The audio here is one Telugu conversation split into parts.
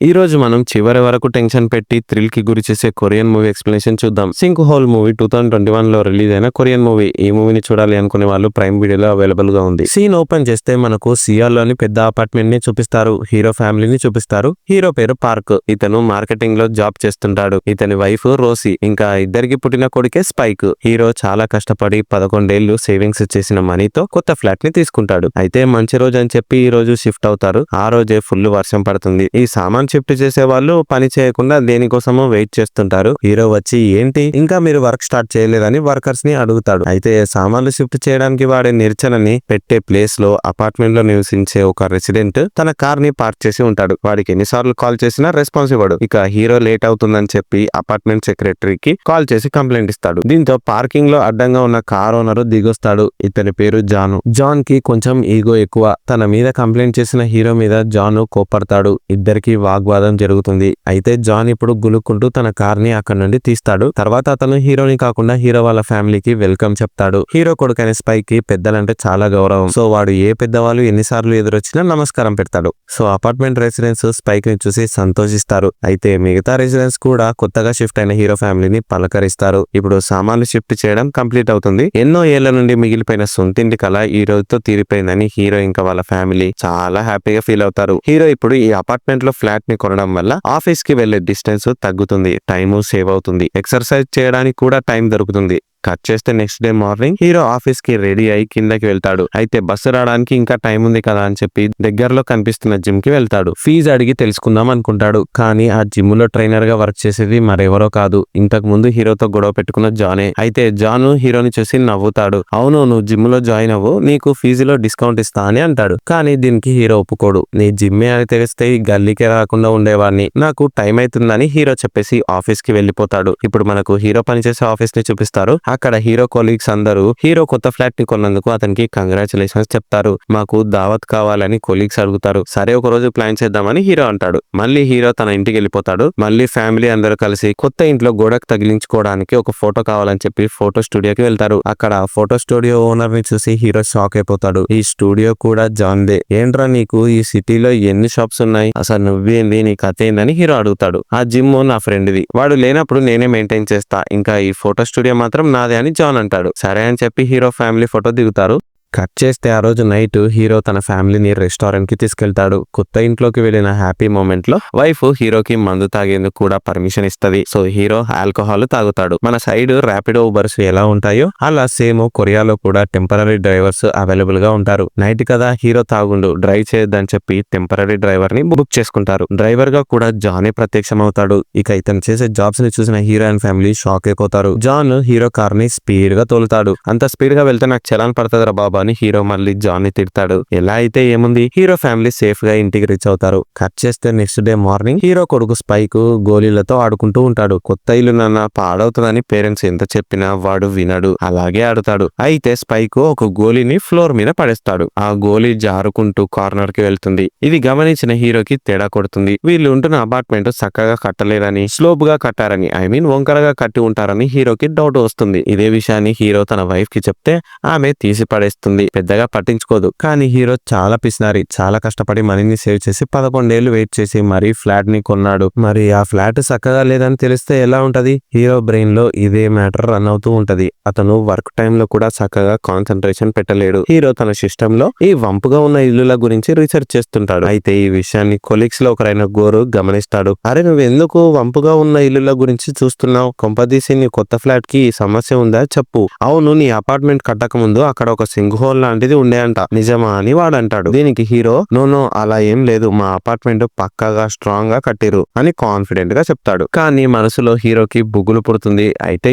ఈ రోజు మనం చివరి వరకు టెన్షన్ పెట్టి థ్రిల్ కి గురి చేసే కొరియన్ మూవీ ఎక్స్ప్లెనేషన్ చూద్దాం. సింక్ హోల్ మూవీ 2021 లో రిలీజ్ అయిన కొరియన్ మూవీ. ఈ మూవీని చూడాలి అనుకునే వాళ్ళు ప్రైమ్ వీడియోలో అవైలబుల్ గా ఉంది. సీన్ ఓపెన్ చేస్తే మనకు సియాల్ లోని పెద్ద అపార్ట్మెంట్ ని చూపిస్తారు. హీరో ఫ్యామిలీని చూపిస్తారు. హీరో పేరు పార్క్. ఇతను మార్కెటింగ్ లో జాబ్ చేస్తుంటాడు. ఇతని వైఫ్ రోసీ, ఇంకా ఇద్దరికి పుట్టిన కొడుకే స్పైక్. హీరో చాలా కష్టపడి 11 ఏళ్లు సేవింగ్స్ చేసిన మనీతో కొత్త ఫ్లాట్ ని తీసుకుంటాడు. అయితే మంచి రోజు అని చెప్పి ఈ రోజు షిఫ్ట్ అవుతారు. ఆ రోజే ఫుల్ వర్షం పడుతుంది. ఈ సామాన్ షిఫ్ట్ చేసే వాళ్ళు పని చేయకుండా దేనికోసమో వెయిట్ చేస్తుంటారు. హీరో వచ్చి ఏంటి ఇంకా మీరు వర్క్ స్టార్ట్ చేయలేదని వర్కర్స్ ని అడుగుతాడు. అయితే సామాన్లు షిఫ్ట్ చేయడానికి వాడే నిచ్చెనని పెట్టే ప్లేస్ లో అపార్ట్మెంట్ లో నివసించే ఒక రెసిడెంట్ తన కార్ ని పార్క్ చేసి ఉంటాడు. వాడికి ఎన్నిసార్లు కాల్ చేసినా రెస్పాన్స్ ఇవ్వడు. ఇక హీరో లేట్ అవుతుందని చెప్పి అపార్ట్మెంట్ సెక్రటరీకి కాల్ చేసి కంప్లైంట్ ఇస్తాడు. దీంతో పార్కింగ్ లో అడ్డంగా ఉన్న కార్ ఓనర్ దిగొస్తాడు. ఇతని పేరు జాను. జాన్ కి కొంచెం ఈగో ఎక్కువ. తన మీద కంప్లైంట్ చేసిన హీరో మీద జాను కోపడతాడు. ఇద్దరికి వాగ్వాదం జరుగుతుంది. అయితే జాన్ ఇప్పుడు గులుక్కుంటూ తన కార్ ని అక్కడ నుండి తీస్తాడు. తర్వాత అతను హీరోని కాకుండా హీరో వాళ్ళ ఫ్యామిలీకి వెల్కమ్ చెప్తాడు. హీరో కొడుకైన స్పైక్ కి పెద్దలంటే చాలా గౌరవం. సో వాడు ఏ పెద్దవాళ్ళు ఎన్నిసార్లు ఎదురొచ్చినా నమస్కారం పెడతాడు. సో అపార్ట్మెంట్ రెసిడెంట్స్ స్పైక్ ని చూసి సంతోషిస్తారు. అయితే మిగతా రెసిడెంట్స్ కూడా కొత్తగా షిఫ్ట్ అయిన హీరో ఫ్యామిలీని పలకరిస్తారు. ఇప్పుడు సామాన్లు షిఫ్ట్ చేయడం కంప్లీట్ అవుతుంది. ఎన్నో ఏళ్ల నుండి మిగిలిపోయిన సొంతింటి కల ఈ రోజుతో తీరిపోయిందని హీరో ఇంకా వాళ్ళ ఫ్యామిలీ చాలా హ్యాపీగా ఫీల్ అవుతారు. హీరో ఇప్పుడు ఈ అపార్ట్మెంట్ లో ఫ్లాట్ ని కొనడం వల్ల ఆఫీస్ కి వెళ్లే డిస్టెన్స్ తగ్గుతుంది. టైము సేవ్ అవుతుంది. ఎక్సర్సైజ్ చేయడానికి కూడా టైం దొరుకుతుంది. కట్ చేస్తే next day morning hero office కి రెడీ అయి కిందకి వెళ్తాడు. అయితే బస్సు రావడానికి ఇంకా టైం ఉంది కదా అని చెప్పి దగ్గరలో కనిపిస్తున్న జిమ్ కి వెళ్తాడు. ఫీజు అడిగి తెలుసుకుందాం అనుకుంటాడు. కానీ ఆ జిమ్ లో ట్రైనర్ గా వర్క్ చేసేది మరెవరో కాదు, ఇంతకు ముందు హీరోతో గొడవ పెట్టుకున్న జానే. అయితే జాను హీరోని చూసి నవ్వుతాడు. అవును, నువ్వు జిమ్ లో జాయిన్ అవ్వు, నీకు ఫీజులో డిస్కౌంట్ ఇస్తా అని అంటాడు. కానీ దీనికి హీరో ఒప్పుకోడు. నీ జిమ్మే అని తెలిస్తే ఈ గల్లీకే రాకుండా ఉండేవాడిని, నాకు టైం అవుతుందని హీరో చెప్పేసి ఆఫీస్ కి వెళ్లిపోతాడు. ఇప్పుడు మనకు హీరో పనిచేసే ఆఫీస్ ని చూపిస్తారు. అక్కడ హీరో కొలీగ్స్ అందరూ హీరో కొత్త ఫ్లాట్ ని కొన్నందుకు అతనికి కంగ్రాచులేషన్స్ చెప్తారు. మాకు దావత్ కావాలని కొలీగ్స్ అడుగుతారు. సరే ఒక రోజు ప్లాన్ చేద్దామని హీరో అంటాడు. మళ్ళీ హీరో తన ఇంటికి వెళ్ళిపోతాడు. మళ్ళీ ఫ్యామిలీ అందరూ కలిసి కొత్త ఇంట్లో గోడకు తగిలించుకోవడానికి ఒక ఫోటో కావాలని చెప్పి ఫోటో స్టూడియోకి వెళ్తారు. అక్కడ ఫోటో స్టూడియో ఓనర్ ని చూసి హీరో షాక్ అయిపోతాడు. ఈ స్టూడియో కూడా జాన్ దే. ఏంట్రా నీకు ఈ సిటీలో ఎన్ని షాప్స్ ఉన్నాయి, అసలు నువ్వేంది, నీ కథ ఏందని హీరో అడుగుతాడు. ఆ జిమ్ నా ఫ్రెండ్ది, వాడు లేనప్పుడు నేనే మెయింటైన్ చేస్తా, ఇంకా ఈ ఫోటో స్టూడియో మాత్రం నాదే అని జాన్ అంటాడు. సరే అని చెప్పి హీరో ఫ్యామిలీ ఫోటో దిగుతారు. కట్ చేస్తే ఆ రోజు నైట్ హీరో తన ఫ్యామిలీని రెస్టారెంట్ కి తీసుకెళ్తాడు. కొత్త ఇంట్లోకి వెళ్లిన హ్యాపీ మూమెంట్ లో వైఫ్ హీరోకి మందు తాగేందుకు కూడా పర్మిషన్ ఇస్తది. సో హీరో ఆల్కహాల్ తాగుతాడు. మన సైడ్ ర్యాపిడో ఊబర్స్ ఎలా ఉంటాయో అలా సేమ్ కొరియాలో కూడా టెంపరరీ డ్రైవర్స్ అవైలబుల్ గా ఉంటారు. నైట్ కదా హీరో తాగుండు, డ్రైవ్ చేయొద్దని చెప్పి టెంపరరీ డ్రైవర్ ని బుక్ చేసుకుంటారు. డ్రైవర్ గా కూడా జానే ప్రత్యక్షం అవుతాడు. ఇక ఇతను చేసే జాబ్స్ ని చూసిన హీరో అండ్ ఫ్యామిలీ షాక్ అయిపోతారు. జాన్ హీరో కార్ ని స్పీడ్ గా తోలుతాడు. అంత స్పీడ్ గా వెళ్తే నాకు చలాన్ పడుతుందిరా బాబా అని హీరో మళ్ళీ జాన్ ని తిడతాడు. ఎలా అయితే ఏముంది, హీరో ఫ్యామిలీ సేఫ్ గా ఇంటికి రీచ్ అవుతారు. కట్ చేస్తే నెక్స్ట్ డే మార్నింగ్ హీరో కొడుకు స్పైక్ గోళీలతో ఆడుకుంటూ ఉంటాడు. కొత్త ఇల్లు నాన్న పాడవుతుందని పేరెంట్స్ ఎంత చెప్పినా వాడు వినడు, అలాగే ఆడుతాడు. అయితే స్పైక్ ఒక గోళీని ఫ్లోర్ మీద పడేస్తాడు. ఆ గోళీ జారుకుంటూ కార్నర్ కి వెళ్తుంది. ఇది గమనించిన హీరోకి తేడా కొడుతుంది. వీళ్ళు ఉంటున్న అపార్ట్మెంట్ చక్కగా కట్టలేదని, స్లోప్ గా కట్టారని, ఐ మీన్ వంకరగా కట్టి ఉంటారని హీరోకి డౌట్ వస్తుంది. ఇదే విషయాన్ని హీరో తన వైఫ్ కి చెప్తే ఆమె తీసి పడేస్తుంది. పెద్దగా పట్టించుకోదు. కానీ హీరో చాలా పిసినారి. చాలా కష్టపడి మనీని సేవ్ చేసి 11 ఏళ్లు వెయిట్ చేసి మరీ ఫ్లాట్ ని కొన్నాడు. మరి ఆ ఫ్లాట్ చక్కగా లేదని తెలిస్తే ఎలా ఉంటది? హీరో బ్రెయిన్ లో ఇదే మ్యాటర్ రన్ అవుతూ ఉంటది. అతను వర్క్ టైమ్ లో కూడా చక్కగా కాన్సన్ట్రేషన్ పెట్టలేడు. హీరో తన సిస్టమ్ లో ఈ వంపుగా ఉన్న ఇల్లుల గురించి రీసెర్చ్ చేస్తుంటాడు. అయితే ఈ విషయాన్ని కొలీగ్స్ లో ఒకరైన గోరు గమనిస్తాడు. అరే నువ్వు ఎందుకు వంపుగా ఉన్న ఇల్లుల గురించి చూస్తున్నావు? కొంపదీసి నీ కొత్త ఫ్లాట్ కి సమస్య ఉందా చెప్పు. అవును, నీ అపార్ట్మెంట్ కట్టక ముందు అక్కడ ఒక సింక్ హోల్ లాంటిది ఉండే అంట, నిజమా అని వాడు అంటాడు. దీనికి హీరో నో అలా ఏం లేదు, మా అపార్ట్మెంట్ పక్కాగా స్ట్రాంగ్ గా కట్టిరు అని కాన్ఫిడెంట్ గా చెప్తాడు. కానీ మనసులో హీరోకి బుగ్గులు పుడుతుంది. అయితే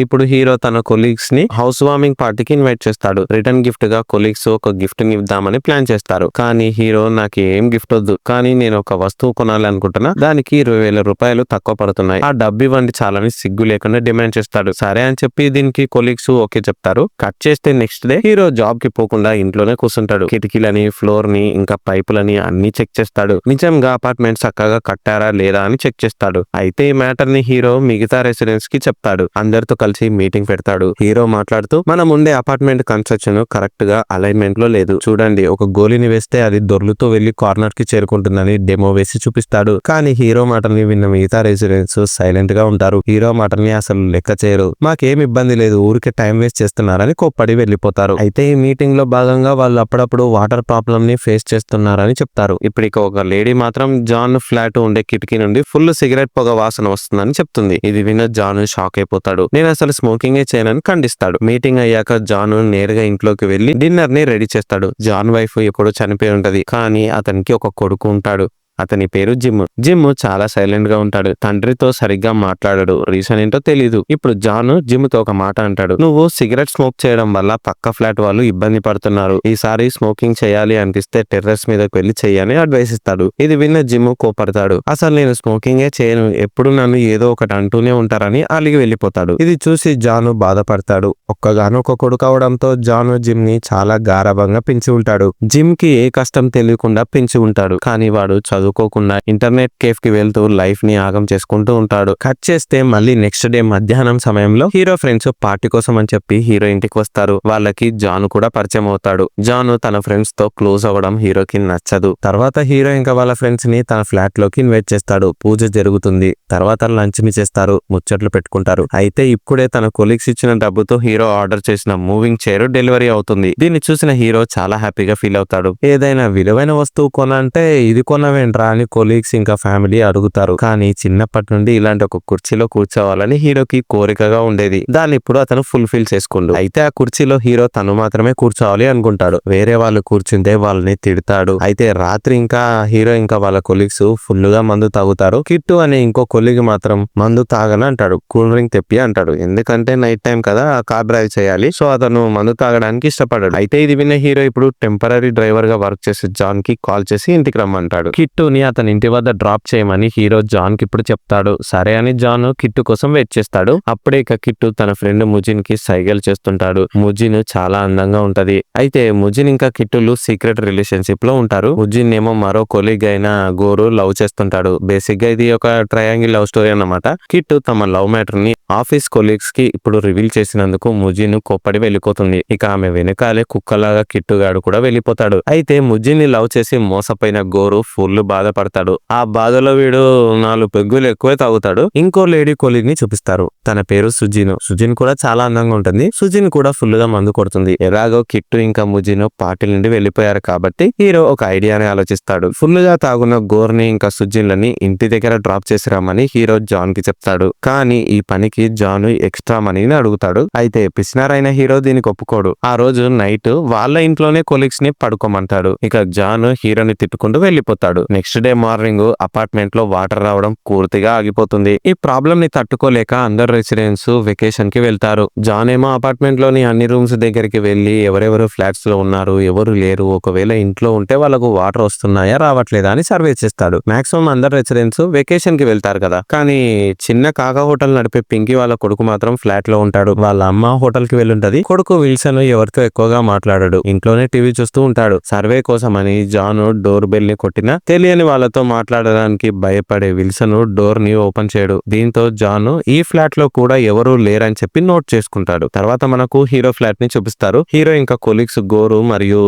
ఇప్పుడు హీరో తన కొలీగ్స్ ని హౌస్ వార్మింగ్ పార్టీకి ఇన్వైట్ చేస్తాడు. రిటర్న్ గిఫ్ట్ గా కొలీగ్స్ ఒక గిఫ్ట్ ని ఇద్దామని ప్లాన్ చేస్తారు. కానీ హీరో నాకు ఏం గిఫ్ట్ వద్దు, కానీ నేను ఒక వస్తువు కొనాలి అనుకుంటున్నా, దానికి 20,000 రూపాయలు తక్కువ పడుతున్నాయి, ఆ డబ్బు ఇవ్వండి చాలని సిగ్గు లేకుండా డిమాండ్ చేస్తాడు. సరే అని చెప్పి దీనికి కొలీగ్స్ ఓకే చెప్తారు. కట్ చేస్తే నెక్స్ట్ డే హీరో జాబ్ కి పోకుండా చేయకుండా ఇంట్లోనే కూర్చుంటాడు. కిటికీలని, ఫ్లోర్ ని, ఇంకా పైపులని అన్ని చెక్ చేస్తాడు. నిజంగా అపార్ట్మెంట్ చక్కగా కట్టారా లేదా అని చెక్ చేస్తాడు. అయితే ఈ మ్యాటర్ ని హీరో మిగతా రెసిడెంట్స్ కి చెప్తాడు. అందరితో కలిసి మీటింగ్ పెడతాడు. హీరో మాట్లాడుతూ, మనం ఉండే అపార్ట్మెంట్ కన్స్ట్రక్షన్ కరెక్ట్ గా అలైన్మెంట్ లో లేదు. చూడండి, ఒక గోలిని వేస్తే అది దొర్లుతూ వెళ్లి కార్నర్ కి చేరుకుంటుందని డెమో వేసి చూపిస్తాడు. కానీ హీరో మాటల్ని విన్న మిగతా రెసిడెంట్స్ సైలెంట్ గా ఉంటారు. హీరో మాటల్ని అసలు లెక్క చేయరు. మాకేం ఇబ్బంది లేదు, ఊరికే టైం వేస్ట్ చేస్తున్నారని కోప్పడి వెళ్లిపోతారు. అయితే ఈ మీటింగ్ లో భాగంగా వాళ్ళు అప్పుడప్పుడు వాటర్ ప్రాబ్లమ్ ని ఫేస్ చేస్తున్నారని చెప్తారు. ఇప్పుడు ఒక లేడీ మాత్రం జాన్ ఫ్లాట్ ఉండే కిటికీ నుండి ఫుల్ సిగరెట్ పొగ వాసన వస్తుందని చెప్తుంది. ఇది విన్న జాన్ షాక్ అయిపోతాడు. నేను అసలు స్మోకింగే చేయనని ఖండిస్తాడు. మీటింగ్ అయ్యాక జాన్ నేరుగా ఇంట్లోకి వెళ్లి డిన్నర్ ని రెడీ చేస్తాడు. జాన్ వైఫ్ ఎప్పుడో చనిపోయి ఉంటది, కానీ అతనికి ఒక కొడుకు ఉంటాడు. అతని పేరు జిమ్. జిమ్ చాలా సైలెంట్ గా ఉంటాడు. తండ్రితో సరిగ్గా మాట్లాడడు. రీజన్ ఏంటో తెలీదు. ఇప్పుడు జాన్ జిమ్ తో ఒక మాట అంటాడు. నువ్వు సిగరెట్ స్మోక్ చేయడం వల్ల పక్క ఫ్లాట్ వాళ్ళు ఇబ్బంది పడుతున్నారు. ఈసారి స్మోకింగ్ చేయాలి అనిపిస్తే టెర్రస్ మీదకి వెళ్లి చెయ్యని అడ్వైస్ ఇస్తాడు. ఇది విన్న జిమ్ కోపడతాడు. అసలు నేను స్మోకింగే చేయను, ఎప్పుడు నన్ను ఏదో ఒకటి అంటూనే ఉంటారని అలిగి వెళ్లిపోతాడు. ఇది చూసి జాన్ బాధపడతాడు. ఒక్కగానొక కొడుకు అవడంతో జాన్ జిమ్ ని చాలా గారాబంగా పెంచి ఉంటాడు. జిమ్ కి ఏ కష్టం తెలియకుండా పెంచి ఉంటాడు. కానీ వాడు చదువుకోకుండా ఇంటర్నెట్ కేఫ్ కి వెళ్తూ లైఫ్ ని ఆగం చేసుకుంటూ ఉంటాడు. కట్ చేస్తే మళ్ళీ నెక్స్ట్ డే మధ్యాహ్నం సమయంలో హీరో ఫ్రెండ్స్ పార్టీ కోసం అని చెప్పి హీరో ఇంటికి వస్తారు. వాళ్ళకి జాన్ కూడా పరిచయం అవుతాడు. జాన్ తన ఫ్రెండ్స్ తో క్లోజ్ అవ్వడం హీరోకి నచ్చదు. తర్వాత హీరో ఇంకా వాళ్ళ ఫ్రెండ్స్ ని తన ఫ్లాట్ లోకి ఇన్వైట్ చేస్తాడు. పూజ జరుగుతుంది. తర్వాత లంచ్ ని చేస్తారు. ముచ్చట్లు పెట్టుకుంటారు. అయితే ఇప్పుడే తన కొలీగ్స్ ఇచ్చిన డబ్బుతో హీరో ఆర్డర్ చేసిన మూవింగ్ చైర్ డెలివరీ అవుతుంది. దీన్ని చూసిన హీరో చాలా హ్యాపీగా ఫీల్ అవుతాడు. ఏదైనా విలువైన వస్తువు కొనంటే ఇది కొనవేంట్రా అని కొలీగ్స్ ఇంకా ఫ్యామిలీ అడుగుతారు. కానీ చిన్నప్పటి నుండి ఇలాంటి ఒక కుర్చీలో కూర్చోవాలని హీరోకి కోరికగా ఉండేది. దాన్ని ఇప్పుడు అతను ఫుల్ఫిల్ చేసుకుండు. అయితే ఆ కుర్చీలో హీరో తను మాత్రమే కూర్చోవాలి అనుకుంటాడు. వేరే వాళ్ళు కూర్చుంటే వాళ్ళని తిడతాడు. అయితే రాత్రి ఇంకా హీరో ఇంకా వాళ్ళ కొలీగ్స్ ఫుల్ గా మందు తాగుతారు. కిట్టు అనే ఇంకో కొలీగ్ మాత్రం మందు తాగని అంటాడు. కూల్ డ్రింక్ తెప్పి అంటాడు. ఎందుకంటే నైట్ టైం కదా, కార్ డ్రైవ్ చేయాలి. సో అతను మందు తాగడానికి ఇష్టపడాడు. అయితే ఇది విన్న హీరో ఇప్పుడు టెంపరరీ డ్రైవర్ గా వర్క్ చేసే జాన్ కి కాల్ చేసి ఇంటికి రమ్మంటాడు. కిట్టుని అతని ఇంటి వద్ద డ్రాప్ చేయమని హీరో జాన్ కి ఇప్పుడు చెప్తాడు. సరే అని జాన్ కిట్టు కోసం వెయిట్ చేస్తాడు. అప్పుడే ఇక కిట్టు తన ఫ్రెండ్ ముజిన్ కి సైగలు చేస్తుంటాడు. ముజిన్ చాలా అందంగా ఉంటది. అయితే ముజిన్ ఇంకా కిట్టులు సీక్రెట్ రిలేషన్షిప్ లో ఉంటారు. ముజిన్ ఏమో మరో కొలీగ్ అయిన గోరు లవ్ చేస్తుంటాడు. బేసిక్ గా ఇది ఒక ట్రయాంగిల్ లవ్ స్టోరీ అన్నమాట. కిట్టు తమ లవ్ మ్యాటర్ ని ఆఫీస్ కొలీగ్స్ కి ఇప్పుడు రివీల్ చేసినందుకు ముజిన్ కోప్పడి వెళ్ళిపోతుంది. ఇక ఆమె వెనకాలే కుక్కలాగా కిట్టుగాడు కూడా వెళ్ళిపోతాడు. అయితే ముజిన్ ని లవ్ చేసి మోసపోయిన గోరు ఫుల్ బాధపడతాడు. ఆ బాధలో వీడు 4 పెగ్గులు ఎక్కువే తాగుతాడు. ఇంకో లేడీ కొలీగ్ ని చూపిస్తారు. తన పేరు సుజిన్. సుజిన్ కూడా చాలా అందంగా ఉంటుంది. సుజిన్ కూడా ఫుల్ గా మందు కొడుతుంది. ఎలాగో కిట్టు ఇంకా ముజిన్ పార్టీ నుండి వెళ్లిపోయారు కాబట్టి హీరో ఒక ఐడియాని ఆలోచిస్తాడు. ఫుల్ గా తాగున్న గోర్ని ఇంకా సుజిన్లని ఇంటి దగ్గర డ్రాప్ చేసి రమ్మని హీరో జాన్ కి చెప్తాడు. కానీ ఈ పనికి జాన్ ఎక్స్ట్రా మనీని అడుగుతాడు. అయితే పిసినారైన హీరో దీనికి ఒప్పుకోడు. ఆ రోజు నైట్ వాళ్ళ ఇంట్లోనే కొలీగ్స్ ని పడుకోమంటాడు. ఇక జాన్ హీరోని తిట్టుకుంటూ వెళ్లిపోతాడు. నెక్స్ట్ డే మార్నింగ్ అపార్ట్మెంట్ లో వాటర్ రావడం పూర్తిగా ఆగిపోతుంది. ఈ ప్రాబ్లం ని తట్టుకోలేక అందరు రెసిడెంట్స్ వెకేషన్ కి వెళ్తారు. జాన్ ఏమో అపార్ట్మెంట్ లోని అన్ని రూమ్స్ దగ్గరికి వెళ్లి ఎవరెవరు ఫ్లాట్స్ లో ఉన్నారు, ఎవరు లేరు, ఒకవేళ ఇంట్లో ఉంటే వాళ్ళకు వాటర్ వస్తున్నాయా రావట్లేదా అని సర్వే చేస్తాడు. మాక్సిమం అందరు రెసిడెంట్స్ వెకేషన్ కి వెళ్తారు కదా. కానీ చిన్న కాకా హోటల్ నడిపే పింకీ వాళ్ళ కొడుకు మాత్రం ఫ్లాట్ లో ఉంటాడు. వాళ్ళ అమ్మ హోటల్ కి వెళ్ళుంటది. కొడుకు విల్సన్ ఎవరితో ఎక్కువగా మాట్లాడాడు. ఇంట్లోనే టీవీ చూస్తూ ఉంటాడు. సర్వే కోసం అని జాన్ డోర్ బెల్ ని కొట్టినా తెలియని వాళ్ళతో మాట్లాడడానికి భయపడే విల్సన్ డోర్ ని ఓపెన్ చేయడు. దీంతో జాన్ ఈ ఫ్లాట్ లో కూడా ఎవరూ లేరని చెప్పి నోట్ చేసుకుంటాడు. తర్వాత మనకు హీరో ఫ్లాట్ ని చూపిస్తారు. హీరో ఇంకా కొలీగ్స్ గోరు మరియు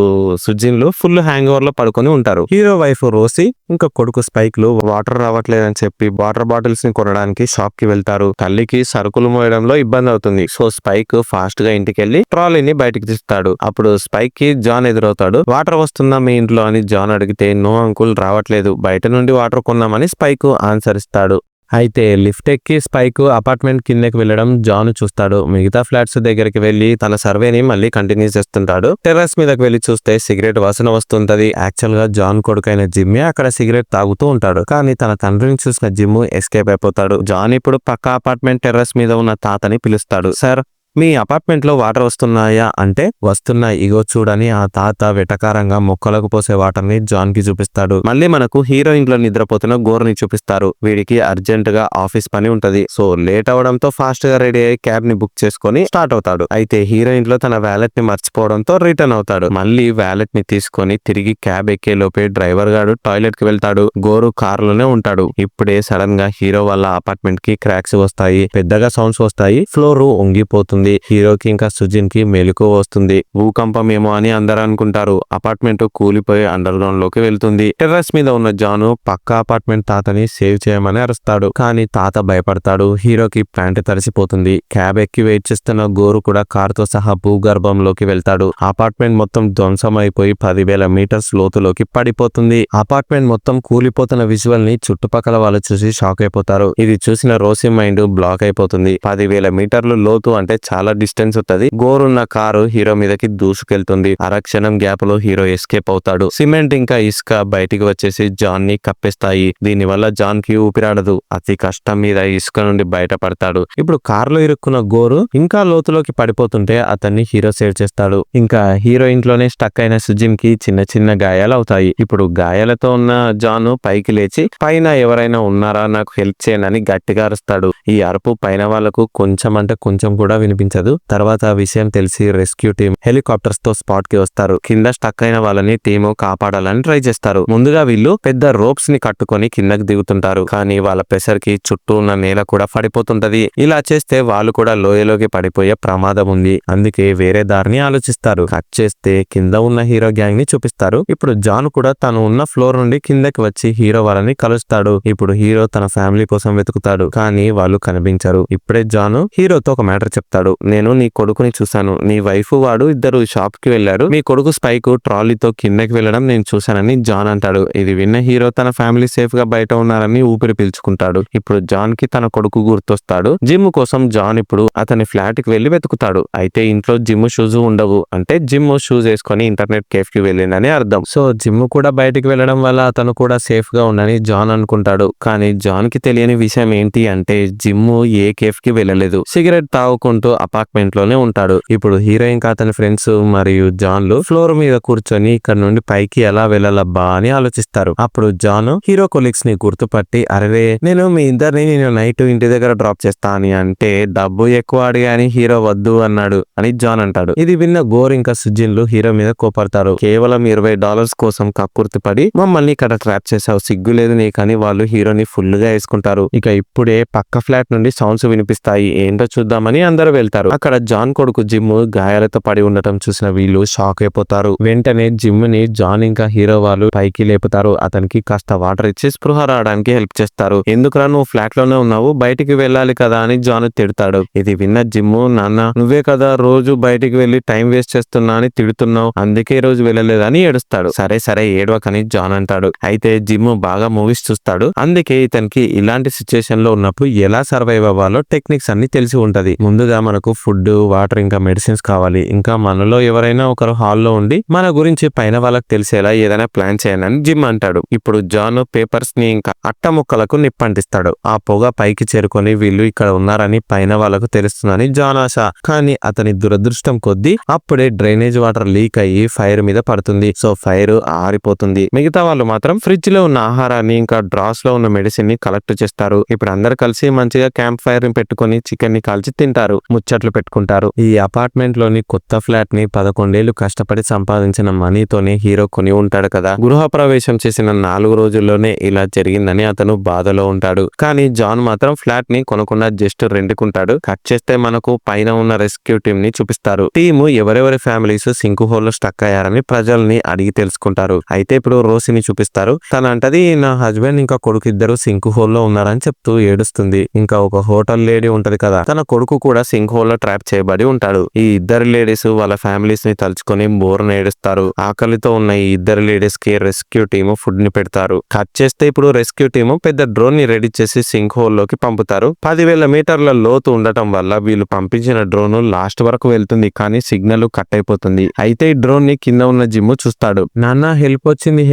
సుజిన్లు ఫుల్ హ్యాంగ్ ఓవర్ లో పడుకొని ఉంటారు. హీరో వైఫ్ రోసి ఇంకా కొడుకు స్పైక్ లు వాటర్ రావట్లేదని చెప్పి వాటర్ బాటిల్స్ ని కొనడానికి షాప్ కి వెళ్తారు. తల్లికి సరుకులు మోయడంలో ఇబ్బంది అవుతుంది. సో స్పైక్ ఫాస్ట్ గా ఇంటికి వెళ్లి ట్రాలీని బయటికి తీస్తాడు. అప్పుడు స్పైక్ కి జాన్ ఎదురవుతాడు. వాటర్ వస్తుందా మీ ఇంట్లో అని జాన్ అడిగితే నో అంకుల్ రావట్లేదు, బయట నుండి వాటర్ కొన్నామని స్పైక్ ఆన్సర్ ఇస్తాడు. అయితే లిఫ్ట్ ఎక్కి స్పైక్ అపార్ట్మెంట్ కిందకి వెళ్లడం జాన్ చూస్తాడు. మిగతా ఫ్లాట్స్ దగ్గరికి వెళ్లి తన సర్వేని మళ్ళీ కంటిన్యూ చేస్తుంటాడు. టెర్రస్ మీదకి వెళ్లి చూస్తే సిగరెట్ వాసన వస్తుంటది. యాక్చువల్ గా జాన్ కొడుకైన జిమ్మే అక్కడ సిగరెట్ తాగుతూ ఉంటాడు. కానీ తన తండ్రిని చూసిన జిమ్ ఎస్కేప్ అయిపోతాడు. జాన్ ఇప్పుడు పక్క అపార్ట్మెంట్ టెర్రస్ మీద ఉన్న తాతని పిలుస్తాడు. సార్, మీ అపార్ట్మెంట్ లో వాటర్ వస్తున్నాయా అంటే వస్తున్నాయి ఇగో చూడని ఆ తాత వెటకారంగా మొక్కలకు పోసే వాటర్ ని జాన్ కి చూపిస్తాడు. మళ్ళీ మనకు హీరోయిన్ లో నిద్రపోతున్న గోరుని చూపిస్తారు. వీడికి అర్జెంట్ గా ఆఫీస్ పని ఉంటది. సో లేట్ అవడంతో ఫాస్ట్ గా రెడీ అయ్యి క్యాబ్ ని బుక్ చేసుకుని స్టార్ట్ అవుతాడు. అయితే హీరోయిన్ లో తన వ్యాలెట్ ని మర్చిపోవడంతో రిటర్న్ అవుతాడు. మళ్ళీ వ్యాలెట్ ని తీసుకొని తిరిగి క్యాబ్ ఎక్కే లోపే డ్రైవర్ గాడు టాయిలెట్ కి వెళ్తాడు. గోరు కార్ లోనే ఉంటాడు. ఇప్పుడే సడన్ గా హీరో వాళ్ళ అపార్ట్మెంట్ కి క్రాక్స్ వస్తాయి. పెద్దగా సౌండ్స్ వస్తాయి. ఫ్లోర్ వంగిపోతుంది. హీరోకి ఇంకా సుజిన్ కి మెలకువ వస్తుంది. భూకంపం ఏమో అని అందరూ అనుకుంటారు. అపార్ట్మెంట్ కూలిపోయి అండర్ గ్రౌండ్ లోకి వెళ్తుంది. టెర్రస్ మీద ఉన్న జాను పక్క అపార్ట్మెంట్ తాతని సేవ్ చేయమని అరుస్తాడు. కానీ తాత భయపడతాడు. హీరోకి ప్యాంట్ తడిసిపోతుంది. క్యాబ్ ఎక్కి వెయిట్ చేస్తున్న గోరు కూడా కార్ తో సహా భూగర్భంలోకి వెళ్తాడు. అపార్ట్మెంట్ మొత్తం ధ్వంసం అయిపోయి 10,000 మీటర్స్ లోతులోకి పడిపోతుంది. అపార్ట్మెంట్ మొత్తం కూలిపోతున్న విజువల్ ని చుట్టుపక్కల వాళ్ళు చూసి షాక్ అయిపోతారు. ఇది చూసిన రోసి మైండ్ బ్లాక్ అయిపోతుంది. 10,000 మీటర్లు లోతు అంటే చాలా డిస్టెన్స్ ఉంటది. గోరున్న కారు హీరో మీదకి దూసుకెళ్తుంది. అరక్షణం గ్యాప్ లో హీరో ఎస్కేప్ అవుతాడు. సిమెంట్ ఇంకా ఇసుక బయటికి వచ్చేసి జాన్ ని కప్పేస్తాయి. దీని వల్ల జాన్ కి ఊపిరాడదు. అతి కష్టం మీద ఇసుక నుండి బయటపడతాడు. ఇప్పుడు కారులో ఇరుక్కున్న గోరు ఇంకా లోతులోకి పడిపోతుంటే అతన్ని హీరో సేవ్ చేస్తాడు. ఇంకా హీరో ఇంట్లోనే స్టక్ అయిన సుజిన్ కి చిన్న చిన్న గాయాలు అవుతాయి. ఇప్పుడు గాయాలతో ఉన్న జాన్ పైకి లేచి పైన ఎవరైనా ఉన్నారా నాకు హెల్ప్ చేయనని గట్టిగా అరుస్తాడు. ఈ అరుపు పైన వాళ్లకు కొంచెం అంటే కొంచెం కూడా వినిపించదు. తర్వాత ఆ విషయం తెలిసి రెస్క్యూ టీం హెలికాప్టర్స్ తో స్పాట్ కి వస్తారు. కింద స్టక్ అయిన వాళ్ళని టీము కాపాడాలని ట్రై చేస్తారు. ముందుగా వీళ్ళు పెద్ద రోప్స్ ని కట్టుకొని కిందకి దిగుతుంటారు. కానీ వాళ్ళ ప్రెషర్ కి చుట్టూ ఉన్న నేల కూడా పడిపోతుంటది. ఇలా చేస్తే వాళ్ళు కూడా లోయలోకి పడిపోయే ప్రమాదం ఉంది. అందుకే వేరే దారిని ఆలోచిస్తారు. కట్ చేస్తే కింద ఉన్న హీరో గ్యాంగ్ ని చూపిస్తారు. ఇప్పుడు జాన్ కూడా తను ఉన్న ఫ్లోర్ నుండి కిందకి వచ్చి హీరో వాళ్ళని కలుస్తాడు. ఇప్పుడు హీరో తన ఫ్యామిలీ కోసం వెతుకుతాడు. కానీ వాళ్ళు కనిపించరు. ఇప్పుడే జాన్ హీరోతో ఒక మ్యాటర్ చెప్తాడు. నేను నీ కొడుకుని చూశాను. నీ వైఫ్ వాడు ఇద్దరు షాప్ కి వెళ్లారు. మీ కొడుకు స్పైక్ ట్రాలీతో కిందకి వెళ్లడం నేను చూశానని జాన్ అంటాడు. ఇది విన్న హీరో తన ఫ్యామిలీ సేఫ్ గా బయట ఉన్నారని ఊపిరి పీల్చుకుంటాడు. ఇప్పుడు జాన్ కి తన కొడుకు గుర్తొస్తాడు. జిమ్ కోసం జాన్ ఇప్పుడు అతని ఫ్లాట్ కి వెళ్లి వెతుకుతాడు. అయితే ఇంట్లో జిమ్ షూస్ ఉండవు. అంటే జిమ్ షూస్ వేసుకొని ఇంటర్నెట్ కేఫ్ కి వెళ్ళిందని అర్థం. సో జిమ్ కూడా బయటికి వెళ్లడం వల్ల అతను కూడా సేఫ్ గా ఉండని జాన్ అనుకుంటాడు. కానీ జాన్ కి తెలియని విషయం ఏంటి అంటే జిమ్ ఏ కేఫ్ కి వెళ్ళలేదు. సిగరెట్ తాగుకుంటూ అపార్ట్మెంట్ లోనే ఉంటాడు. ఇప్పుడు హీరోయిన్ అతని ఫ్రెండ్స్ మరియు జాన్లు ఫ్లోర్ మీద కూర్చొని ఇక్కడ నుండి పైకి ఎలా వెళ్ళాలబ్బా అని ఆలోచిస్తారు. అప్పుడు జాన్ హీరో కొలీగ్స్ ని గుర్తుపట్టి అరే నేను మీ ఇద్దరిని నేను నైట్ ఇంటి దగ్గర డ్రాప్ చేస్తా అని అంటే డబ్బు ఎక్కువ అడిగాని హీరో వద్దు అన్నాడు అని జాన్ అంటాడు. ఇది విన్న గోర్ ఇంకా సుజిన్లు హీరో మీద కోపడతారు. కేవలం $20 కోసం కక్కుర్తి పడి మమ్మల్ని ఇక్కడ ట్రాప్ చేసావు, సిగ్గు లేదు నీకని వాళ్ళు హీరోని ఫుల్ గా వేసుకుంటారు. ఇక ఇప్పుడే పక్క ఫ్లాట్ నుండి సౌండ్స్ వినిపిస్తాయి. ఏంటో చూద్దామని అందరూ వెళ్తారు. అక్కడ జాన్ కొడుకు జిమ్ గాయాలతో పడి ఉండటం చూసిన వీళ్ళు షాక్ అయిపోతారు. వెంటనే జిమ్ ని జాన్ ఇంకా హీరో వాళ్ళు పైకి లేపుతారు. అతనికి కాస్త వాటర్ ఇచ్చి స్పృహ రావడానికి హెల్ప్ చేస్తారు. ఎందుకురా నువ్వు ఫ్లాట్ లోనే ఉన్నావు, బయటికి వెళ్ళాలి కదా అని జాన్ తిడతాడు. ఇది విన్న జిమ్ నాన్న నువ్వే కదా రోజు బయటికి వెళ్లి టైం వేస్ట్ చేస్తున్నా అని తిడుతున్నావు, అందుకే రోజు వెళ్ళలేదని ఏడుస్తాడు. సరే సరే ఏడవకని జాన్ అంటాడు. అయితే జిమ్ బాగా మూవీస్ చూస్తాడు. అందుకే ఇతనికి ఇలాంటి సిచ్యుయేషన్ లో ఉన్నప్పుడు ఎలా సర్వైవ్ అవ్వాలో టెక్నిక్స్ అన్ని తెలిసి ఉంటది. ముందుగా మనకు ఫుడ్, వాటర్ ఇంకా మెడిసిన్స్ కావాలి. ఇంకా మనలో ఎవరైనా ఒకరు హాల్లో ఉండి మన గురించి పైన వాళ్ళకి తెలిసేలా ఏదైనా ప్లాన్ చేయనని జిమ్ అంటాడు. ఇప్పుడు జాన్ పేపర్స్ ని ఇంకా అట్ట ముక్కలకు నిప్పంటిస్తాడు. ఆ పొగ పైకి చేరుకొని వీళ్ళు ఇక్కడ ఉన్నారని పైన వాళ్ళకు తెలుస్తుందని జాన్ ఆశ. కానీ అతని దురదృష్టం కొద్దీ అప్పుడే డ్రైనేజ్ వాటర్ లీక్ అయ్యి ఫైర్ మీద పడుతుంది. సో ఫైర్ ఆరిపోతుంది. మిగతా వాళ్ళు మాత్రం ఫ్రిడ్జ్ లో ఉన్న ఆహారాన్ని ఇంకా డ్రాస్ లో ఉన్న మెడిసిన్ ని కలెక్ట్ చేస్తారు. ఇప్పుడు అందరు కలిసి మంచిగా క్యాంప్ ఫైర్ ని పెట్టుకుని చికెన్ ని కాల్చి తింటారు, ముచ్చట్లు పెట్టుకుంటారు. ఈ అపార్ట్మెంట్ లోని కొత్త ఫ్లాట్ ని 11 ఏళ్లు కష్టపడి సంపాదించిన మనీతోనే హీరో కొని ఉంటాడు కదా. గృహ ప్రవేశం చేసిన 4 రోజుల్లోనే ఇలా జరిగిందని అతను బాధలో ఉంటాడు. కానీ జాన్ మాత్రం ఫ్లాట్ ని కొనకుండా జస్ట్ రెండుకుంటాడు. కట్ చేస్తే మనకు పైన ఉన్న రెస్క్యూ టీం ని చూపిస్తారు. టీము ఎవరెవరి ఫ్యామిలీస్ సింకు హోల్ లో స్టక్ అయ్యారని ప్రజల్ని అడిగి తెలుసుకుంటారు. అయితే ఇప్పుడు రోసిని చూపిస్తారు. తన అంటది నా హస్బెండ్ ఇంకా కొడుకు ఇద్దరు సింకు హోల్ లో ఉన్నారని చెప్తూ ఏడుస్తుంది. ఇంకా ఒక హోటల్ లేడీ ఉంటది కదా, తన కొడుకు కూడా సింక్ హోల్ లో ట్రాప్ చేయబడి ఉంటాడు. ఈ ఇద్దరు లేడీస్ వాళ్ళ ఫ్యామిలీస్ ని తలుచుకొని బోర్న ఏడుస్తారు. ఆకలితో ఉన్న ఈ ఇద్దరు లేడీస్ కి రెస్క్యూ టీమ్ ఫుడ్ ని పెడతారు. కట్ చేస్తే ఇప్పుడు రెస్క్యూ టీమ్ పెద్ద డ్రోన్ ని రెడీ చేసి సింక్ హోల్ లోకి పంపుతారు. 10,000 మీటర్ల లోతు ఉండటం వల్ల వీళ్ళు పంపించిన డ్రోన్ లాస్ట్ వరకు వెళ్తుంది. కానీ సిగ్నల్ కట్ అయిపోతుంది. అయితే ఈ డ్రోన్ ని కింద ఉన్న జిమ్ చూస్తాడు. నాన్న హెల్ప్ వచ్చింది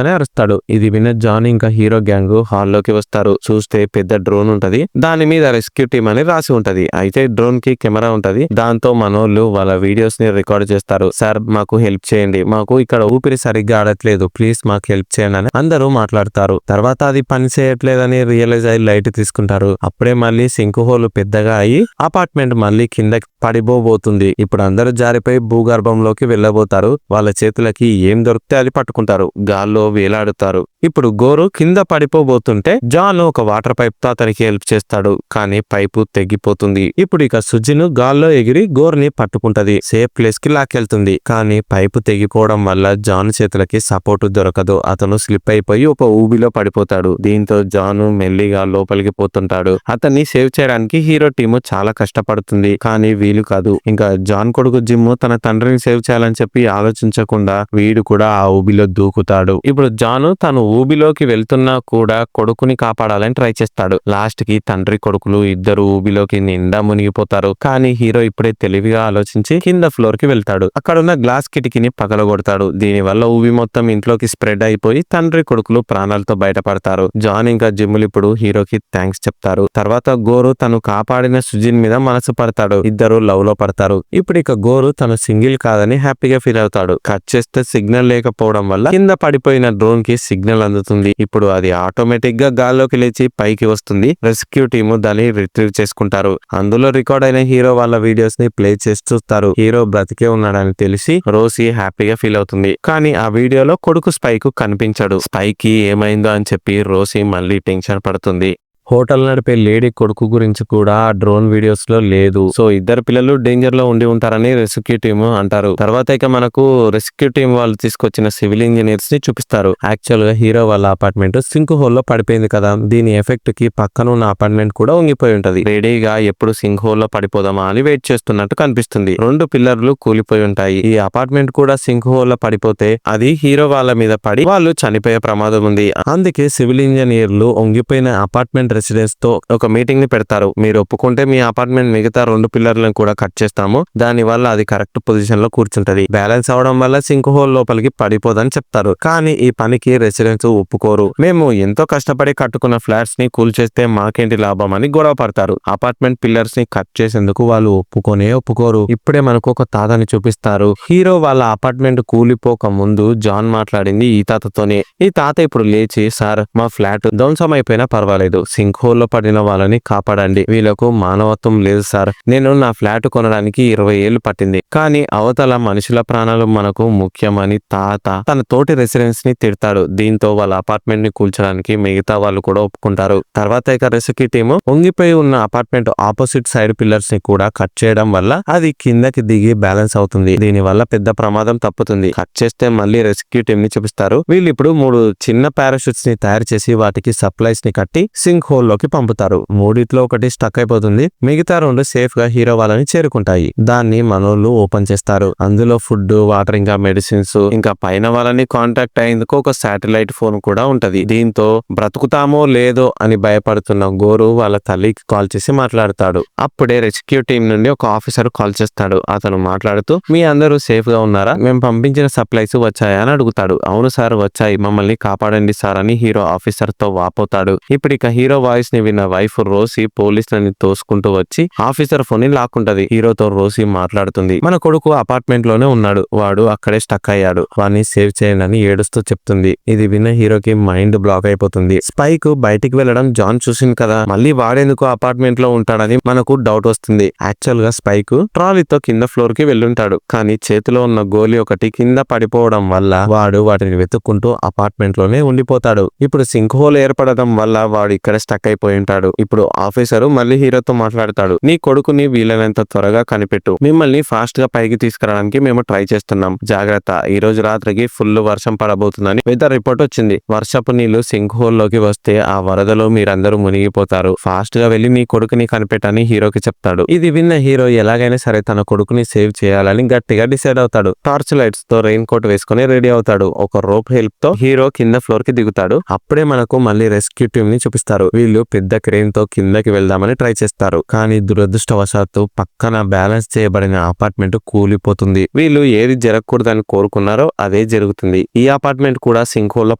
అని అరుస్తాడు. ఇది విన్న జాన్ ఇంకా హీరో గ్యాంగ్ హాల్లోకి వస్తారు. చూస్తే పెద్ద డ్రోన్ ఉంటది. దాని మీద రెస్క్యూ టీమ్ అని రాసి ఉంటది. అయితే డ్రోన్ ఫోన్ కి కెమెరా ఉంటది. దాంతో మనోళ్ళు వాళ్ళ వీడియోస్ ని రికార్డ్ చేస్తారు. సార్ మాకు హెల్ప్ చేయండి, మాకు ఇక్కడ ఊపిరి సరిగ్గా ఆడట్లేదు, ప్లీజ్ మాకు హెల్ప్ చేయండి అని అందరూ మాట్లాడతారు. తర్వాత అది పని చేయట్లేదని రియలైజ్ అయ్యి లైట్ తీసుకుంటారు. అప్పుడే మళ్ళీ సింక్ హోల్ పెద్దగా అయ్యి అపార్ట్మెంట్ మళ్ళీ కిందకి పడిపోబోతుంది. ఇప్పుడు అందరూ జారిపోయి భూగర్భంలోకి వెళ్ళబోతారు. వాళ్ళ చేతులకి ఏం దొరికితే అది పట్టుకుంటారు, గాల్లో వేలాడుతారు. ఇప్పుడు గోరు కింద పడిపోబోతుంటే జాన్ ఒక వాటర్ పైప్ తో అతనికి హెల్ప్ చేస్తాడు. కానీ పైపు తెగిపోతుంది. ఇప్పుడు ఇక సుజిను గాల్లో ఎగిరి గోరుని పట్టుకుంటది, సేఫ్ ప్లేస్ కి లాక్కెళ్తుంది. కానీ పైపు తెగిపోవడం వల్ల జాన్ చేతులకి సపోర్ట్ దొరకదు. అతను స్లిప్ అయిపోయి ఒక ఊబిలో పడిపోతాడు. దీంతో జాన్ మెల్లిగా లోపలికి పోతుంటాడు. అతన్ని సేవ్ చేయడానికి హీరో టీము చాలా కష్టపడుతుంది. కానీ వీలు కాదు. ఇంకా జాన్ కొడుకు జిమ్ తన తండ్రిని సేవ్ చేయాలని చెప్పి ఆలోచించకుండా వీడు కూడా ఆ ఊబిలో దూకుతాడు. ఇప్పుడు జాను తను ఊబిలోకి వెళ్తున్నా కూడా కొడుకుని కాపాడాలని ట్రై చేస్తాడు. లాస్ట్ కి తండ్రి కొడుకులు ఇద్దరు ఊబిలోకి నిండా మునిగిపోతారు. కానీ హీరో ఇప్పుడే తెలివిగా ఆలోచించి కింద ఫ్లోర్ కి వెళ్తాడు. అక్కడున్న గ్లాస్ కిటికీని పగలగొడతాడు. దీని వల్ల ఊబి మొత్తం ఇంట్లోకి స్ప్రెడ్ అయిపోయి తండ్రి కొడుకులు ప్రాణాలతో బయటపడతారు. జాన్ ఇంకా జిమ్ములు ఇప్పుడు హీరోకి థ్యాంక్స్ చెప్తారు. తర్వాత గోరు తను కాపాడిన సుజిన్ మీద మనసు పడతాడు. ఇద్దరు లవ్ లో పడతారు. ఇప్పుడు ఇక గోరు తను సింగిల్ కాదని హ్యాపీగా ఫీల్ అవుతాడు. కట్ చేస్తే సిగ్నల్ లేకపోవడం వల్ల కింద పడిపోయిన డ్రోన్ కి సిగ్నల్ అందుతుంది. ఇప్పుడు అది ఆటోమేటిక్ గా గాల్లోకి లేచి పైకి వస్తుంది. రెస్క్యూ టీము దాన్ని రిట్రీవ్ చేసుకుంటారు. అందులో రికార్డ్ అయిన హీరో వాళ్ళ వీడియోస్ ని ప్లే చేసి చూస్తారు. హీరో బ్రతికే ఉన్నాడని తెలిసి రోసీ హ్యాపీగా ఫీల్ అవుతుంది. కానీ ఆ వీడియోలో కొడుకు స్పైక్ కనిపించాడు. స్పైక్ ఏమైందో అని చెప్పి రోసీ మళ్ళీ టెన్షన్ పడుతుంది. హోటల్ నడిపే లేడీ కొడుకు గురించి కూడా డ్రోన్ వీడియోస్ లో లేదు. సో ఇద్దరు పిల్లలు డేంజర్ లో ఉండి ఉంటారని రెస్క్యూ టీమ్ అంటారు. తర్వాత ఇక మనకు రెస్క్యూ టీం వాళ్ళు తీసుకొచ్చిన సివిల్ ఇంజనీర్స్ ని చూపిస్తారు. యాక్చువల్ గా హీరో వాళ్ళ అపార్ట్మెంట్ సింక్ హోల్ లో పడిపోయింది కదా, దీని ఎఫెక్ట్ కి పక్కన ఉన్న అపార్ట్మెంట్ కూడా ఉంగిపోయి ఉంటది. రెడీగా ఎప్పుడు సింక్ హోల్ లో పడిపోదామా అని వెయిట్ చేస్తున్నట్టు కనిపిస్తుంది. 2 పిల్లర్లు కూలిపోయి ఉంటాయి. ఈ అపార్ట్మెంట్ కూడా సింక్ హోల్ లో పడిపోతే అది హీరో వాళ్ళ మీద పడి వాళ్ళు చనిపోయే ప్రమాదం ఉంది. అందుకే సివిల్ ఇంజనీర్లు ఉంగిపోయిన అపార్ట్మెంట్ రెసిడెన్స్ తో ఒక మీటింగ్ ని పెడతారు. మీరు ఒప్పుకుంటే మీ అపార్ట్మెంట్ మిగతా 2 పిల్లర్లను కూడా కట్ చేస్తాము, దాని వల్ల అది కరెక్ట్ పొజిషన్ లో కూర్చుంటది, బ్యాలెన్స్ అవడం వల్ల సింక్ హోల్ లోపలికి పడిపోదని చెప్తారు. కానీ ఈ పనికి రెసిడెన్స్ ఒప్పుకోరు. మేము ఎంతో కష్టపడి కట్టుకున్న ఫ్లాట్స్ ని కూల్ చేస్తే మాకేంటి లాభం అని గొడవ పడతారు. అపార్ట్మెంట్ పిల్లర్స్ ని కట్ చేసేందుకు వాళ్ళు ఒప్పుకోరు. ఇప్పుడే మనకు ఒక తాతని చూపిస్తారు. హీరో వాళ్ళ అపార్ట్మెంట్ కూలిపోక ముందు జాన్ మాట్లాడింది ఈ తాతతోనే. ఈ తాత ఇప్పుడు లేచి, సార్ మా ఫ్లాట్ ధ్వంసం అయిపోయినా పర్వాలేదు, సింక్ హోల్ లో పడిన వాళ్ళని కాపాడండి, వీళ్ళకు మానవత్వం లేదు సార్, నేను నా ఫ్లాట్ కొనడానికి 20 ఏళ్లు పట్టింది, కానీ అవతల మనుషుల ప్రాణాలు మనకు ముఖ్యమని తాత తన తోటి రెసిడెన్స్ ని తిడతాడు. దీంతో వాళ్ళ అపార్ట్మెంట్ ని కూల్చడానికి మిగతా వాళ్ళు కూడా ఒప్పుకుంటారు. తర్వాత ఇక రెస్క్యూ టీమ్ వంగిపోయి ఉన్న అపార్ట్మెంట్ ఆపోజిట్ సైడ్ పిల్లర్స్ ని కూడా కట్ చేయడం వల్ల అది కిందకి దిగి బ్యాలెన్స్ అవుతుంది. దీని వల్ల పెద్ద ప్రమాదం తప్పుతుంది. కట్ చేస్తే మళ్ళీ రెస్క్యూ టీమ్ ని చూపిస్తారు. వీళ్ళు ఇప్పుడు 3 చిన్న పారాషూట్స్ ని తయారు చేసి వాటికి సప్లైస్ ని కట్టి సింక్ హోల్ లోకి పంపుతారు. 3 ఒకటి స్టక్ అయిపోతుంది. మిగతా 2 సేఫ్ గా హీరో వాళ్ళని చేరుకుంటాయి. దాన్ని మనోళ్ళు ఓపెన్ చేస్తారు. అందులో ఫుడ్, వాటర్, ఇంకా మెడిసిన్స్, ఇంకా పైన వాళ్ళని కాంటాక్ట్ అయ్యేందుకు ఒక శాటిలైట్ ఫోన్ కూడా ఉంటది. దీంతో బ్రతుకుతామో లేదో అని భయపడుతున్న గోరు వాళ్ళ తల్లికి కాల్ చేసి మాట్లాడతాడు. అప్పుడే రెస్క్యూ టీం నుండి ఒక ఆఫీసర్ కాల్ చేస్తాడు. అతను మాట్లాడుతూ, మీ అందరూ సేఫ్ గా ఉన్నారా, మేము పంపించిన సప్లైస్ వచ్చాయా అని అడుగుతాడు. అవును సార్ వచ్చాయి, మమ్మల్ని కాపాడండి సార్ అని హీరో ఆఫీసర్ తో వాపోతాడు. ఇప్పుడు ఇక హీరో వాయిస్ ని విన్న వైఫ్ రోసీ పోలీసులని తోసుకుంటూ వచ్చి ఆఫీసర్ ఫోన్ ని లాక్కుంటది. హీరోతో రోసీ మాట్లాడుతుంది. మన కొడుకు అపార్ట్మెంట్ లోనే ఉన్నాడు, వాడు అక్కడే స్టక్ అయ్యాడు, వాడిని సేవ్ చేయండి అని ఏడుస్తూ చెప్తుంది. ఇది విన్న హీరోకి మైండ్ బ్లాక్ అయిపోతుంది. స్పైక్ బయటికి వెళ్ళడం జాన్ చూసింది కదా, మళ్ళీ వాడేందుకు అపార్ట్మెంట్ లో ఉంటాడని మనకు డౌట్ వస్తుంది. యాక్చువల్ గా స్పైక్ ట్రాలీతో కింద ఫ్లోర్ కి వెళ్ళుంటాడు. కానీ చేతిలో ఉన్న గోలీ ఒకటి కింద పడిపోవడం వల్ల వాడు వాటిని వెతుక్కుంటూ అపార్ట్మెంట్ లోనే ఉండిపోతాడు. ఇప్పుడు సింక్ హోల్ ఏర్పడడం వల్ల వాడు ఇక్కడ స్టక్ అయిపోయి ఉంటాడు. ఇప్పుడు ఆఫీసరు మళ్ళీ హీరోతో మాట్లాడతాడు. నీ కొడుకుని వీలైనంత త్వరగా కనిపెట్టు, మిమ్మల్ని ఫాస్ట్ గా పైకి తీసుకురావడానికి మేము ట్రై చేస్తున్నాం, జాగ్రత్త, ఈ రోజు రాత్రికి ఫుల్ వర్షం పడబోతుందని వెదర్ రిపోర్ట్ వచ్చింది. వర్షపు నీళ్లు సింక్ హోల్ లోకి వస్తే ఆ వరదలో మీరందరూ మునిగిపోతారు, ఫాస్ట్ గా వెళ్లి నీ కొడుకుని కనిపెట్టని హీరోకి చెప్తాడు. ఇది విన్న హీరో ఎలాగైనా సరే తన కొడుకుని సేవ్ చేయాలని గట్టిగా డిసైడ్ అవుతాడు. టార్చ్ లైట్స్ తో రెయిన్ కోట్ వేసుకుని రెడీ అవుతాడు. ఒక రోప్ హెల్ప్ తో హీరో కింద ఫ్లోర్ కి దిగుతాడు. అప్పుడే మనకు మళ్ళీ రెస్క్యూ టీమ్ ని చూపిస్తారు. వీళ్ళు పెద్ద క్రేన్ తో కిందకి వెళ్దామని ట్రై చేస్తారు. కానీ దురదృష్టవశాత్తు పక్కన బ్యాలెన్స్ చేయబడిన అపార్ట్మెంట్ కూలిపోతుంది. వీళ్ళు ఏది జరగకూడదని కోరుకున్నారో అదే జరుగుతుంది. ఈ అపార్ట్మెంట్ కూడా సింక్ హోల్ లో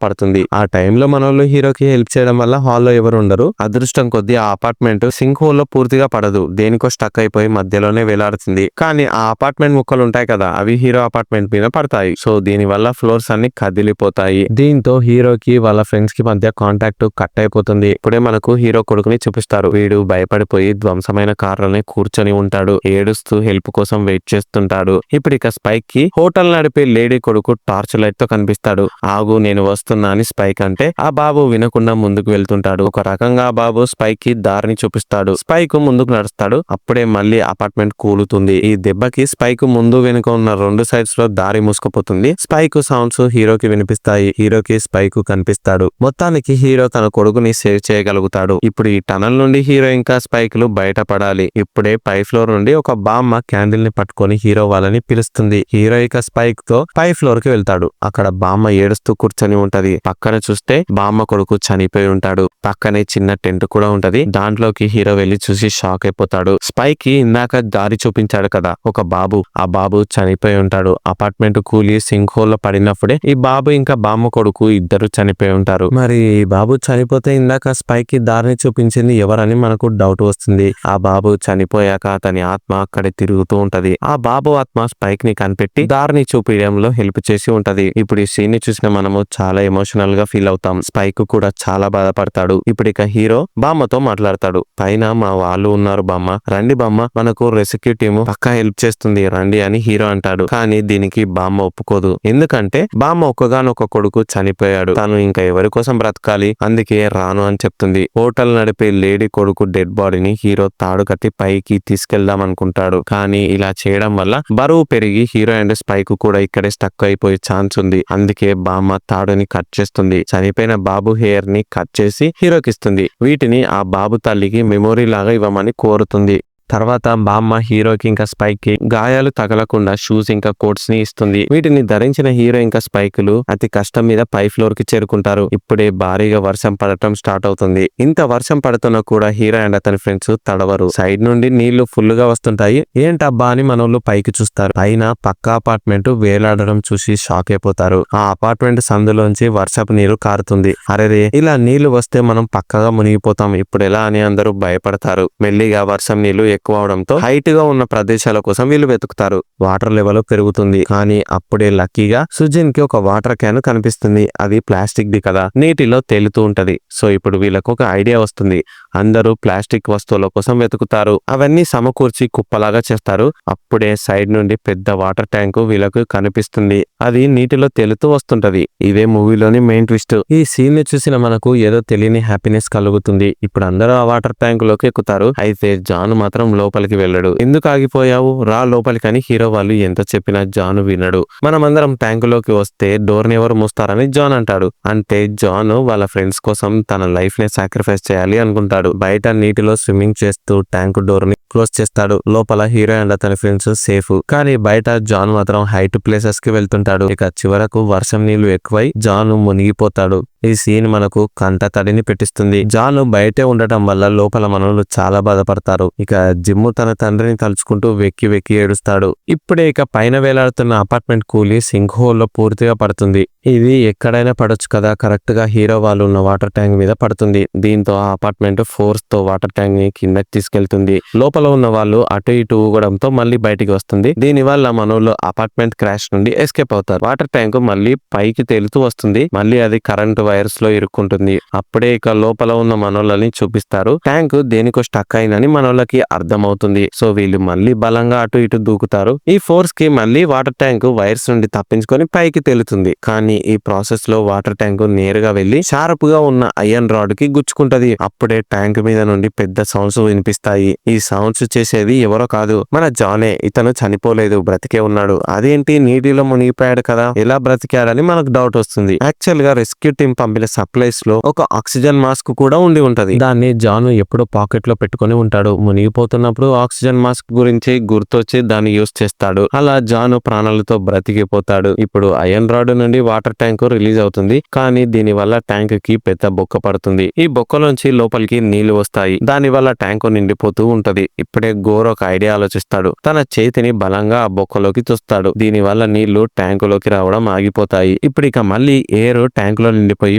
పడుతుంది. ఆ టైంలో మనోళ్ళు హీరోకి హెల్ప్ చేయడం వల్ల హాల్లో ఎవరు ఉండరు. అదృష్టం కొద్దీ ఆ అపార్ట్మెంట్ సింక్ హోల్ లో పూర్తిగా పడదు. దేనికో స్టక్ అయిపోయి మధ్యలోనే వేలాడుతుంది. కానీ ఆ అపార్ట్మెంట్ ముక్కలు ఉంటాయి కదా, అవి హీరో అపార్ట్మెంట్ మీద పడతాయి. సో దీని వల్ల ఫ్లోర్స్ అన్ని కదిలిపోతాయి. దీంతో హీరోకి వాళ్ళ ఫ్రెండ్స్ కి మధ్య కాంటాక్ట్ కట్ అయిపోతుంది. ఇప్పుడే మనకు హీరో కొడుకుని చూపిస్తారు. వీడు భయపడిపోయి ధ్వంసమైన కార్లని కూర్చొని ఉంటాడు. ఏడుస్తూ హెల్ప్ కోసం వెయిట్ చేస్తుంటాడు. ఇప్పుడు ఇక స్పైక్ కి హోటల్ నడిపే లేడీ కొడుకు టార్చ్ లైట్ తో కనిపిస్తాడు. ఆగు నేను వస్తున్నా అని స్పైక్ అంటే ఆ బాబు వినకుండా ముందుకు వెళ్తుంటాడు. ఒక రకంగా ఆ బాబు స్పైక్ కి దారిని చూపిస్తాడు. స్పైక్ ముందుకు నడుస్తాడు. అప్పుడే మళ్ళీ అపార్ట్మెంట్ కూలుతుంది. ఈ దెబ్బకి స్పైక్ ముందు వెనుక ఉన్న రెండు సైడ్స్ లో దారి మూసుకుపోతుంది. స్పైక్ సౌండ్స్ హీరోకి వినిపిస్తాయి. హీరోకి స్పైక్ కనిపిస్తాడు. మొత్తానికి హీరో తన కొడుకుని సేవ్ చేయగలుగుతాడు. ఇప్పుడు ఈ టనల్ నుండి హీరో ఇంకా స్పైక్ లు బయటపడాలి. ఇప్పుడే పై ఫ్లోర్ నుండి ఒక బామ్మ క్యాండిల్ ని పట్టుకొని హీరో వాళ్ళని పిలుస్తుంది. హీరో ఇక స్పైక్ తో పై ఫ్లోర్ కి వెళ్తాడు. అక్కడ బామ్మ ఏడుస్తూ కూర్చొని ఉంటది. పక్కన చూస్తే బామ్మ కొడుకు చనిపోయి ఉంటాడు. పక్కనే చిన్న టెంట్ కూడా ఉంటది. దాంట్లోకి హీరో వెళ్లి చూసి షాక్ అయిపోతాడు. స్పైక్ కి ఇందాక దారి చూపించాడు కదా ఒక బాబు, ఆ బాబు చనిపోయి ఉంటాడు. అపార్ట్మెంట్ కూలి సింక్ హోల్ లో పడినప్పుడే ఈ బాబు ఇంకా బామ్మ కొడుకు ఇద్దరు చనిపోయి ఉంటారు. మరి ఈ బాబు చనిపోతే ఇందాక స్పైక్ కి దారిని చూపించింది ఎవరని మనకు డౌట్ వస్తుంది. ఆ బాబు చనిపోయాక అతని ఆత్మ అక్కడే తిరుగుతూ ఉంటది. ఆ బాబు ఆత్మ స్పైక్ ని కనిపెట్టి దారిని చూపించడంలో హెల్ప్ చేసి ఉంటది. ఇప్పుడు ఈ సీన్ ని చూసిన మనము చాలా ఎమోషనల్ గా ఫీల్ అవుతాం. స్పైక్ కూడా చాలా బాధపడతాడు. ఇప్పుడు ఇక హీరో బామ్మతో మాట్లాడతాడు. పైన మా వాళ్ళు ఉన్నారు బామ్మ, రండి బామ్మ, మనకు రెస్క్యూ టీమ్ పక్కా హెల్ప్ చేస్తుంది రండి అని హీరో అంటాడు. కానీ దీనికి బామ్మ ఒప్పుకోదు. ఎందుకంటే బామ్మ ఒక్కగానొక్క కొడుకు చనిపోయాడు. తను ఇంకా ఎవరి కోసం బ్రతకాలి, అందుకే రాను అని చెప్తుంది. హోటల్ నడిపే లేడీ కొడుకు డెడ్ బాడీని హీరో తాడు కట్టి పైకి తీసుకెళ్దాం అనుకుంటాడు. కానీ ఇలా చేయడం వల్ల బరువు పెరిగి హీరో అండ్ స్పైక్ కూడా ఇక్కడే స్టక్ అయిపోయే ఛాన్స్ ఉంది. అందుకే బామ్మ తాడుని కట్ చేస్తుంది. చనిపోయిన బాబు హెయిర్ ని కట్ చేసి హీరోకి ఇస్తుంది. వీటిని ఆ బాబు తల్లికి మెమొరీ లాగా ఇవ్వమని కోరుతుంది. తర్వాత బామ్మ హీరోకి ఇంకా స్పైక్ కి గాయాలు తగలకుండా షూస్ ఇంకా కోట్స్ ని ఇస్తుంది. వీటిని ధరించిన హీరో ఇంకా స్పైకులు అతి కష్టం మీద పై ఫ్లోర్ కి చేరుకుంటారు. ఇప్పుడే భారీగా వర్షం పడటం స్టార్ట్ అవుతుంది. ఇంత వర్షం పడుతున్నా కూడా హీరో అండ్ అతని ఫ్రెండ్స్ తడవరు. సైడ్ నుండి నీళ్లు ఫుల్ గా వస్తుంటాయి. ఏంటబ్బా అని మనోళ్ళు పైకి చూస్తారు. పైన పక్క అపార్ట్మెంట్ వేలాడడం చూసి షాక్ అయిపోతారు. ఆ అపార్ట్మెంట్ సందులోంచి వర్షపు నీరు కారుతుంది. అరే ఇలా నీళ్లు వస్తే మనం పక్కగా మునిగిపోతాం, ఇప్పుడు ఎలా అని అందరూ భయపడతారు. మెల్లిగా వర్షం నీళ్లు ఎక్కువ అవడంతో హైట్ గా ఉన్న ప్రదేశాల కోసం వీళ్ళు వెతుకుతారు. వాటర్ లెవెల్ పెరుగుతుంది. కానీ అప్పుడే లక్కీగా సుజిన్ కి ఒక వాటర్ క్యాన్ కనిపిస్తుంది. అది ప్లాస్టిక్ ది కదా, నీటిలో తేలుతూ ఉంటది. సో ఇప్పుడు వీళ్ళకు ఒక ఐడియా వస్తుంది. అందరూ ప్లాస్టిక్ వస్తువుల కోసం వెతుకుతారు. అవన్నీ సమకూర్చి కుప్పలాగా చేస్తారు. అప్పుడే సైడ్ నుండి పెద్ద వాటర్ ట్యాంకు వీళ్ళకు కనిపిస్తుంది. అది నీటిలో తేలుతూ వస్తుంటది. ఇదే మూవీలోని మెయిన్ ట్విస్ట్. ఈ సీన్ ని చూసిన మనకు ఏదో తెలియని హ్యాపీనెస్ కలుగుతుంది. ఇప్పుడు అందరూ ఆ వాటర్ ట్యాంక్ లోకి ఎక్కుతారు. అయితే జాన్ మాత్రం లోపలికి వెళ్ళడు. ఎందుకు ఆగిపోయావు, రా లోపలికని హీరో వాళ్ళు ఎంత చెప్పినా జాన్ వినడు. మనమందరం ట్యాంకులోకి వస్తే డోర్ ని ఎవరు మూస్తారని జాన్ అంటాడు. అంటే జాన్ వాళ్ళ ఫ్రెండ్స్ కోసం తన లైఫ్ ని సాక్రిఫైస్ చేయాలి అనుకుంటాడు. బయట నీటిలో స్విమ్మింగ్ చేస్తూ ట్యాంక్ డోర్ ని క్లోజ్ చేస్తాడు. లోపల హీరో అండ్ అతని ఫ్రెండ్స్ సేఫ్. కానీ బయట జాన్ మాత్రం హైట్ ప్లేసెస్ కి వెళ్తుంటాడు. ఇక చివరకు వర్షం నీళ్లు ఎక్కువై జాన్ మునిగిపోతాడు. ఈ సీన్ మనకు కంట తడిని పెట్టిస్తుంది. జాన్ బయటే ఉండటం వల్ల లోపల మనోళ్ళు చాలా బాధపడతారు. ఇక జిమ్ము తన తండ్రిని తలుచుకుంటూ వెక్కి వెక్కి ఏడుస్తాడు. ఇప్పుడే ఇక పైన వేలాడుతున్న అపార్ట్మెంట్ కూలి సింక్ హోల్ లో పూర్తిగా పడుతుంది. ఇది ఎక్కడైనా పడొచ్చు కదా, కరెక్ట్ గా హీరో వాళ్ళు ఉన్న వాటర్ ట్యాంక్ మీద పడుతుంది. దీంతో ఆ అపార్ట్మెంట్ ఫోర్స్ తో వాటర్ ట్యాంక్ ని కిందకి తీసుకెళ్తుంది. లోపల ఉన్న వాళ్ళు అటు ఇటు ఊగడంతో మళ్ళీ బయటికి వస్తుంది. దీని వల్ల మనోళ్ళు అపార్ట్మెంట్ క్రాష్ నుండి ఎస్కేప్ అవుతారు. వాటర్ ట్యాంక్ మళ్ళీ పైకి తేలుతూ వస్తుంది. మళ్ళీ అది కరెంట్ వైర్స్ లో ఇరుక్కుంటుంది. అప్పుడే ఇక లోపల ఉన్న మనోళ్ళని చూపిస్తారు. ట్యాంక్ దేనికో స్టక్ అయిందని మనోళ్ళకి అర్థమవుతుంది. సో వీళ్ళు మళ్ళీ బలంగా అటు ఇటు దూకుతారు. ఈ ఫోర్స్ కి మళ్ళీ వాటర్ ట్యాంక్ వైర్స్ నుండి తప్పించుకొని పైకి తేలుతుంది. కానీ ఈ ప్రాసెస్ లో వాటర్ ట్యాంక్ నేరుగా వెళ్లి షార్ప్ గా ఉన్న ఐరన్ రాడ్ కి గుచ్చుకుంటది. అప్పుడే ట్యాంక్ మీద నుండి పెద్ద సౌండ్స్ వినిపిస్తాయి. ఈ సౌండ్స్ చేసేది ఎవరో కాదు, మన జానే. ఇతను చనిపోలేదు, బ్రతికే ఉన్నాడు. అదేంటి నీటిలో మునిగిపోయాడు కదా, ఎలా బ్రతికాడని మనకు డౌట్ వస్తుంది. యాక్చువల్ గా రెస్క్యూ టీం పంపిన సప్లైస్ లో ఒక ఆక్సిజన్ మాస్క్ కూడా ఉండి ఉంటది. దాన్ని జాను ఎప్పుడో పాకెట్ లో పెట్టుకుని ఉంటాడు. మునిగిపోతున్నప్పుడు ఆక్సిజన్ మాస్క్ గురించి గుర్తొచ్చి దాన్ని యూజ్ చేస్తాడు. అలా జాను ప్రాణాలతో బ్రతికిపోతాడు. ఇప్పుడు ఐరన్ రాడ్ నుండి వాటర్ వాటర్ ట్యాంక్ రిలీజ్ అవుతుంది. కానీ దీని వల్ల ట్యాంక్ కి పెద్ద బొక్క పడుతుంది. ఈ బొక్కలోంచి లోపలికి నీళ్లు వస్తాయి. దాని వల్ల ట్యాంక్ నిండిపోతూ ఉంటది. ఇప్పుడే గోర్ ఒక ఐడియా ఆలోచిస్తాడు. తన చేతిని బలంగా ఆ బొక్కలోకి తోస్తాడు. దీని వల్ల నీళ్లు ట్యాంకులోకి రావడం ఆగిపోతాయి. ఇప్పుడు ఇక మళ్ళీ ఎయిర్ ట్యాంక్ లో నిండిపోయి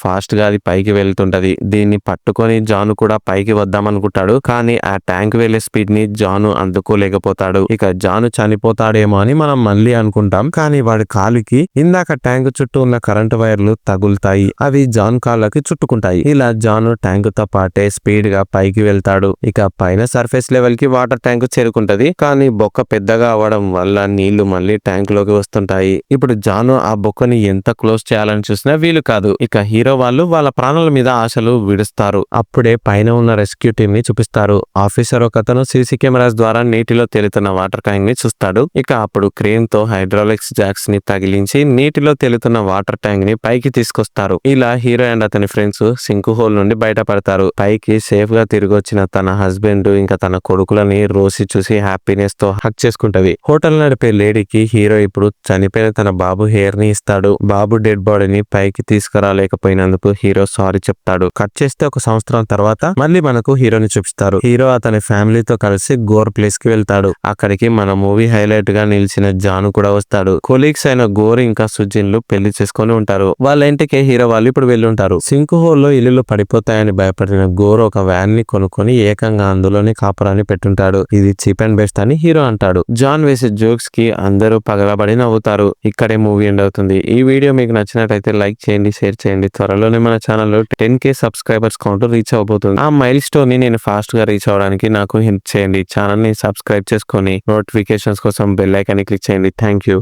ఫాస్ట్ గా అది పైకి వెళ్తుంటది. దీన్ని పట్టుకొని జాను కూడా పైకి వద్దామనుకుంటాడు. కానీ ఆ ట్యాంక్ వెళ్లే స్పీడ్ ని జాను అందుకోలేకపోతాడు. ఇక జాను చనిపోతాడేమో అని మనం మళ్ళీ అనుకుంటాం. కానీ వాడి కాలుకి ఇందాక ట్యాంక్ చుట్టూ ఉన్న కరెంట్ వైర్లు తగులుతాయి. అవి జాన్ కాళ్ళకి చుట్టుకుంటాయి. ఇలా జాను ట్యాంక్ తో పాటే స్పీడ్ గా పైకి వెళ్తాడు. ఇక పైన సర్ఫేస్ లెవెల్ కి వాటర్ ట్యాంక్ చేరుకుంటది. కానీ బొక్క పెద్దగా అవడం వల్ల నీళ్లు మళ్ళీ ట్యాంక్ లోకి వస్తుంటాయి. ఇప్పుడు జాను ఆ బొక్కని ఎంత క్లోజ్ చేయాలని చూసినా వీలు కాదు. ఇక హీరో వాళ్ళు వాళ్ళ ప్రాణాల మీద ఆశలు విడుస్తారు. అప్పుడే పైన ఉన్న రెస్క్యూ టీమ్ ని చూపిస్తారు. ఆఫీసర్ ఒకతను సీసీ కెమెరాస్ ద్వారా నీటిలో తేలుతున్న వాటర్ ట్యాంక్ ని చూస్తాడు. ఇక అప్పుడు క్రేన్ తో హైడ్రాలిక్స్ జాక్స్ ని తగిలించి నీటిలో తేలుతున్న వాటర్ ట్యాంక్ ని పైకి తీసుకొస్తారు. ఇలా హీరో అండ్ అతని ఫ్రెండ్స్ సింక్ హోల్ నుండి బయటపడతారు. పైకి సేఫ్ గా తిరిగి వచ్చిన తన హస్బెండ్ ఇంకా తన కొడుకులని రోసి చూసి హ్యాపీనెస్ తో హక్ చేసుకుంటది. హోటల్ నడిపే లేడీకి హీరో ఇప్పుడు చనిపోయిన తన బాబు హెయిర్ ని ఇస్తాడు. బాబు డెడ్ బాడీని పైకి తీసుకురాలేకపోయినందుకు హీరో సారీ చెప్తాడు. కట్ చేస్తే ఒక సంవత్సరం తర్వాత మళ్ళీ మనకు హీరోని చూపిస్తారు. హీరో అతని ఫ్యామిలీతో కలిసి గోర్ ప్లేస్ కి వెళ్తాడు. అక్కడికి మన మూవీ హైలైట్ గా నిలిచిన జాను కూడా వస్తాడు. కొలీగ్స్ అయిన గోర్ ఇంకా సుజిన్లు పెళ్లి చేసుకుని ఉంటారు. వాళ్ళ ఇంటికి హీరో వాళ్ళు ఇప్పుడు వెళ్ళి ఉంటారు. సింక్ హోల్ లో ఇల్లులు పడిపోతాయని భయపడిన గోర్ ఒక వ్యాన్ ని కొనుక్కొని ఏకంగా అందులోనే కాపురాన్ని పెట్టుంటాడు. ఇది చీప్ అండ్ బెస్ట్ అని హీరో అంటాడు. జాన్ వేసే జోక్స్ కి అందరూ పగలబడి నవ్వుతారు. ఇక్కడే మూవీ ఎండ్ అవుతుంది. ఈ వీడియో మీకు నచ్చినట్టయితే లైక్ చేయండి, షేర్ చేయండి. త్వరలోనే మన ఛానల్లో 10K సబ్స్క్రైబర్స్ కౌంట్ రీచ్ అవబోతుంది. ఆ మైల్ స్టోన్ ని నేను ఫాస్ట్ గా రీచ్ అవడానికి నాకు హెల్ప్ చేయండి. ఛానల్ ని సబ్స్క్రైబ్ చేసుకొని నోటిఫికేషన్స్ కోసం బెల్ ఐకాన్ ని క్లిక్ చేయండి. Thank you.